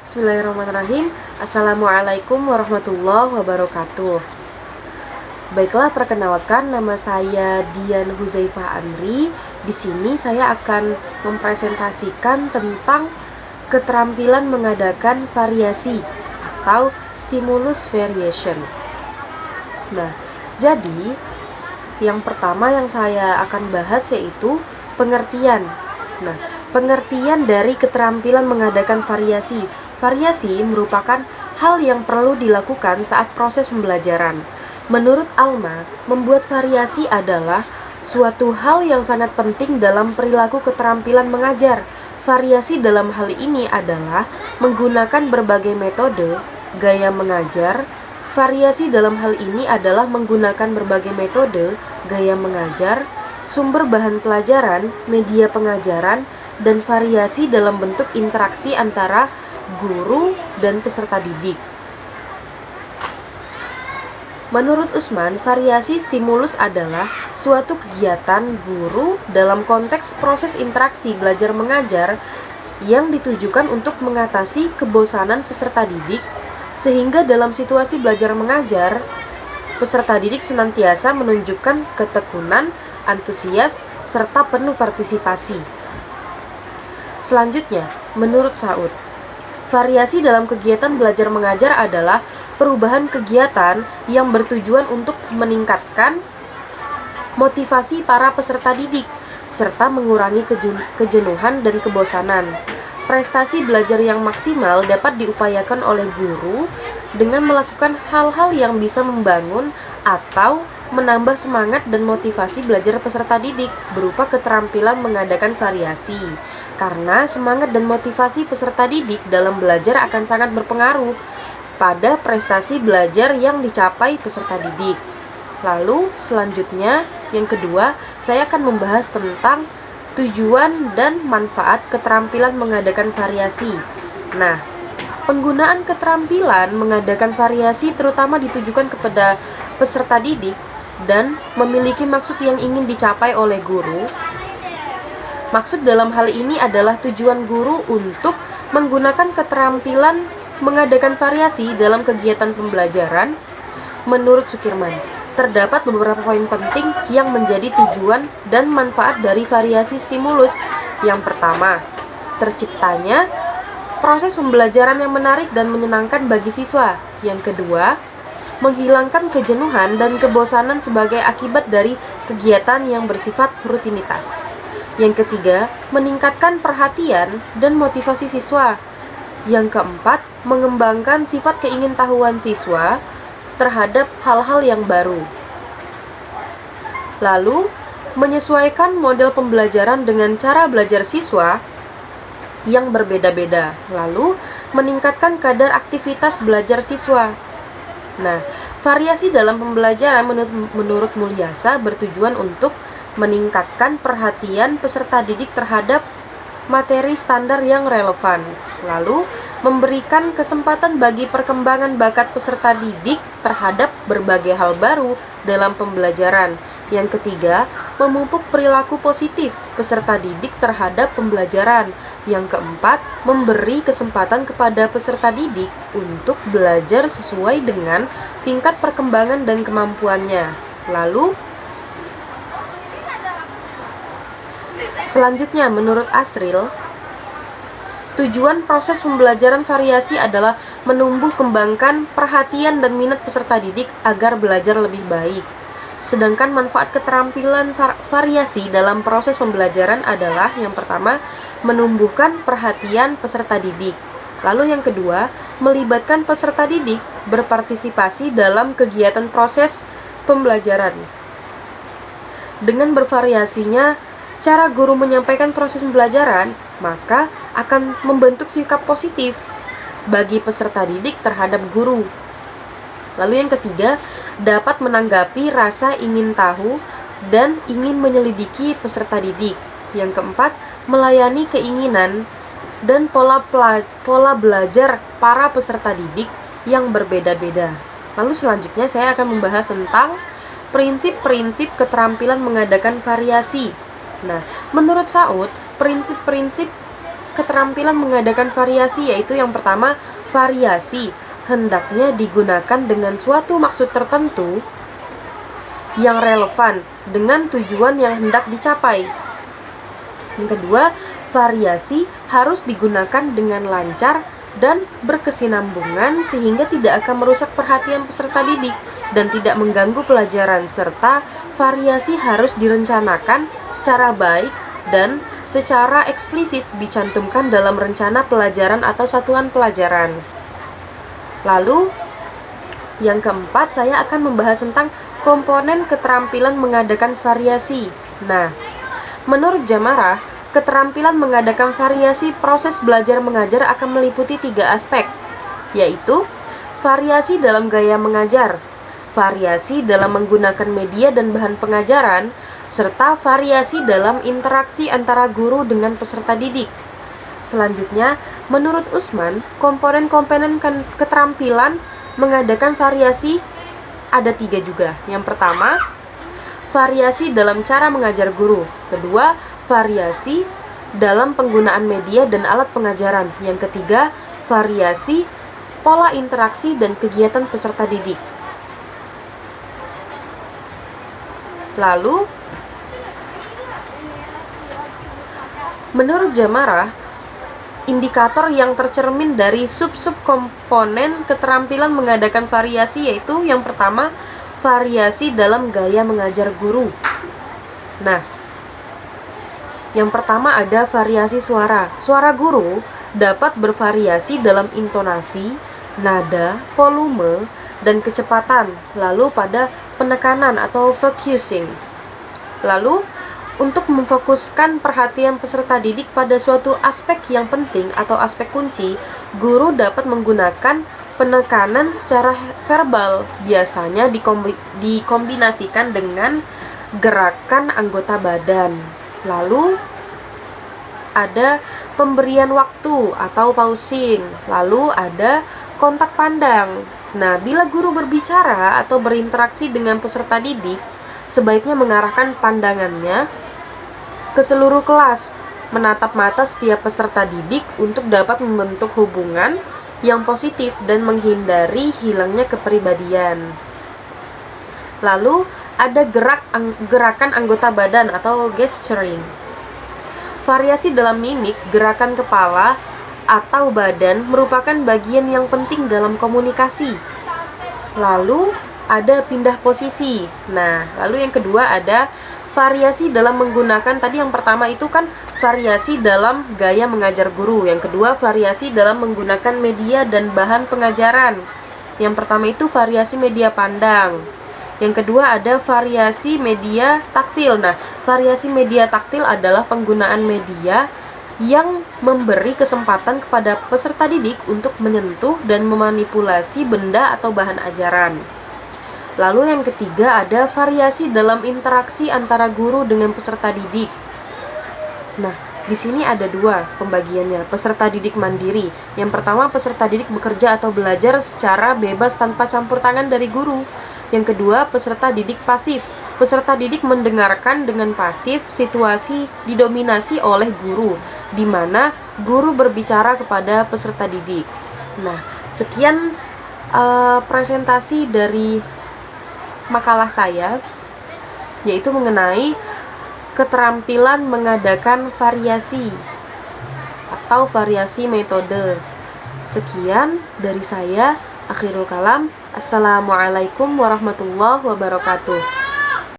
Bismillahirrahmanirrahim. Assalamualaikum warahmatullahi wabarakatuh. Baiklah, perkenalkan, nama saya Dian Huzaifah Amri. Di sini saya akan mempresentasikan tentang keterampilan mengadakan variasi atau stimulus variation. Nah, jadi yang pertama yang saya akan bahas yaitu pengertian. Nah, pengertian dari keterampilan mengadakan variasi. Variasi merupakan hal yang perlu dilakukan saat proses pembelajaran. Menurut Alma, membuat variasi adalah suatu hal yang sangat penting dalam perilaku keterampilan mengajar. Variasi dalam hal ini adalah menggunakan berbagai metode, gaya mengajar. Variasi dalam hal ini adalah menggunakan berbagai metode, gaya mengajar, sumber bahan pelajaran, media pengajaran, dan variasi dalam bentuk interaksi antara guru dan peserta didik. Menurut Usman, variasi stimulus adalah suatu kegiatan guru dalam konteks proses interaksi belajar mengajar yang ditujukan untuk mengatasi kebosanan peserta didik, sehingga dalam situasi belajar mengajar, peserta didik senantiasa menunjukkan ketekunan, antusias, serta penuh partisipasi. Selanjutnya, menurut Saud, variasi dalam kegiatan belajar mengajar adalah perubahan kegiatan yang bertujuan untuk meningkatkan motivasi para peserta didik, serta mengurangi kejenuhan dan kebosanan. Prestasi belajar yang maksimal dapat diupayakan oleh guru dengan melakukan hal-hal yang bisa membangun atau menambah semangat dan motivasi belajar peserta didik berupa keterampilan mengadakan variasi. Karena semangat dan motivasi peserta didik dalam belajar akan sangat berpengaruh pada prestasi belajar yang dicapai peserta didik. Lalu selanjutnya, yang kedua, saya akan membahas tentang tujuan dan manfaat keterampilan mengadakan variasi. Nah, penggunaan keterampilan mengadakan variasi terutama ditujukan kepada peserta didik dan memiliki maksud yang ingin dicapai oleh guru. Maksud dalam hal ini adalah tujuan guru untuk menggunakan keterampilan mengadakan variasi dalam kegiatan pembelajaran. Menurut Sukirman, terdapat beberapa poin penting yang menjadi tujuan dan manfaat dari variasi stimulus. Yang pertama, terciptanya proses pembelajaran yang menarik dan menyenangkan bagi siswa. Yang kedua, menghilangkan kejenuhan dan kebosanan sebagai akibat dari kegiatan yang bersifat rutinitas. Yang ketiga, meningkatkan perhatian dan motivasi siswa. Yang keempat, mengembangkan sifat keingintahuan siswa terhadap hal-hal yang baru. Lalu, menyesuaikan model pembelajaran dengan cara belajar siswa yang berbeda-beda. Lalu, meningkatkan kadar aktivitas belajar siswa. Nah, variasi dalam pembelajaran menurut Mulyasa bertujuan untuk meningkatkan perhatian peserta didik terhadap materi standar yang relevan. Lalu, memberikan kesempatan bagi perkembangan bakat peserta didik terhadap berbagai hal baru dalam pembelajaran. Yang ketiga, memupuk perilaku positif peserta didik terhadap pembelajaran. Yang keempat, memberi kesempatan kepada peserta didik untuk belajar sesuai dengan tingkat perkembangan dan kemampuannya. Lalu, selanjutnya, menurut Asril, tujuan proses pembelajaran variasi adalah menumbuh kembangkan perhatian dan minat peserta didik agar belajar lebih baik. Sedangkan manfaat keterampilan variasi dalam proses pembelajaran adalah yang pertama, menumbuhkan perhatian peserta didik. Lalu yang kedua, melibatkan peserta didik berpartisipasi dalam kegiatan proses pembelajaran. Dengan bervariasinya cara guru menyampaikan proses pembelajaran, maka akan membentuk sikap positif bagi peserta didik terhadap guru. Lalu yang ketiga, dapat menanggapi rasa ingin tahu dan ingin menyelidiki peserta didik. Yang keempat, melayani keinginan dan pola belajar para peserta didik yang berbeda-beda. Lalu selanjutnya saya akan membahas tentang prinsip-prinsip keterampilan mengadakan variasi. Nah, menurut Saud, prinsip-prinsip keterampilan mengadakan variasi, yaitu yang pertama, variasi hendaknya digunakan dengan suatu maksud tertentu yang relevan dengan tujuan yang hendak dicapai. Yang kedua, variasi harus digunakan dengan lancar dan berkesinambungan sehingga tidak akan merusak perhatian peserta didik dan tidak mengganggu pelajaran, serta variasi harus direncanakan secara baik dan secara eksplisit dicantumkan dalam rencana pelajaran atau satuan pelajaran. Lalu, yang keempat, saya akan membahas tentang komponen keterampilan mengadakan variasi. Nah, menurut Jamarah, keterampilan mengadakan variasi proses belajar mengajar akan meliputi 3 aspek, yaitu variasi dalam gaya mengajar, variasi dalam menggunakan media dan bahan pengajaran, serta variasi dalam interaksi antara guru dengan peserta didik. Selanjutnya, menurut Usman, komponen-komponen keterampilan mengadakan variasi ada 3 juga. Yang pertama, variasi dalam cara mengajar guru. Kedua, variasi dalam penggunaan media dan alat pengajaran. Yang ketiga, variasi pola interaksi dan kegiatan peserta didik. Lalu, menurut Jamarah, indikator yang tercermin dari sub-sub komponen keterampilan mengadakan variasi yaitu yang pertama, variasi dalam gaya mengajar guru. Nah, yang pertama ada variasi suara. Suara guru dapat bervariasi dalam intonasi, nada, volume, dan kecepatan, lalu pada penekanan atau focusing. Lalu, untuk memfokuskan perhatian peserta didik pada suatu aspek yang penting atau aspek kunci, guru dapat menggunakan penekanan secara verbal, biasanya dikombinasikan dengan gerakan anggota badan. Lalu ada pemberian waktu atau pausing, lalu ada kontak pandang. Nah, bila guru berbicara atau berinteraksi dengan peserta didik, sebaiknya mengarahkan pandangannya ke seluruh kelas, menatap mata setiap peserta didik untuk dapat membentuk hubungan yang positif dan menghindari hilangnya kepribadian. Lalu ada gerakan anggota badan atau gesturing. Variasi dalam mimik, gerakan kepala atau badan merupakan bagian yang penting dalam komunikasi. Lalu ada pindah posisi. Nah, lalu yang kedua ada variasi dalam menggunakan, tadi yang pertama itu kan variasi dalam gaya mengajar guru. Yang kedua, variasi dalam menggunakan media dan bahan pengajaran. Yang pertama itu variasi media pandang. Yang kedua ada variasi media taktil. Nah, variasi media taktil adalah penggunaan media yang memberi kesempatan kepada peserta didik untuk menyentuh dan memanipulasi benda atau bahan ajaran. Lalu yang ketiga ada variasi dalam interaksi antara guru dengan peserta didik. Nah, di sini ada 2 pembagiannya. Peserta didik mandiri. Yang pertama, peserta didik bekerja atau belajar secara bebas tanpa campur tangan dari guru. Yang kedua, peserta didik pasif. Peserta didik mendengarkan dengan pasif, situasi didominasi oleh guru, di mana guru berbicara kepada peserta didik. Nah, sekian presentasi dari makalah saya, yaitu mengenai keterampilan mengadakan variasi atau variasi metode. Sekian dari saya, akhirul kalam. Assalamualaikum warahmatullahi wabarakatuh.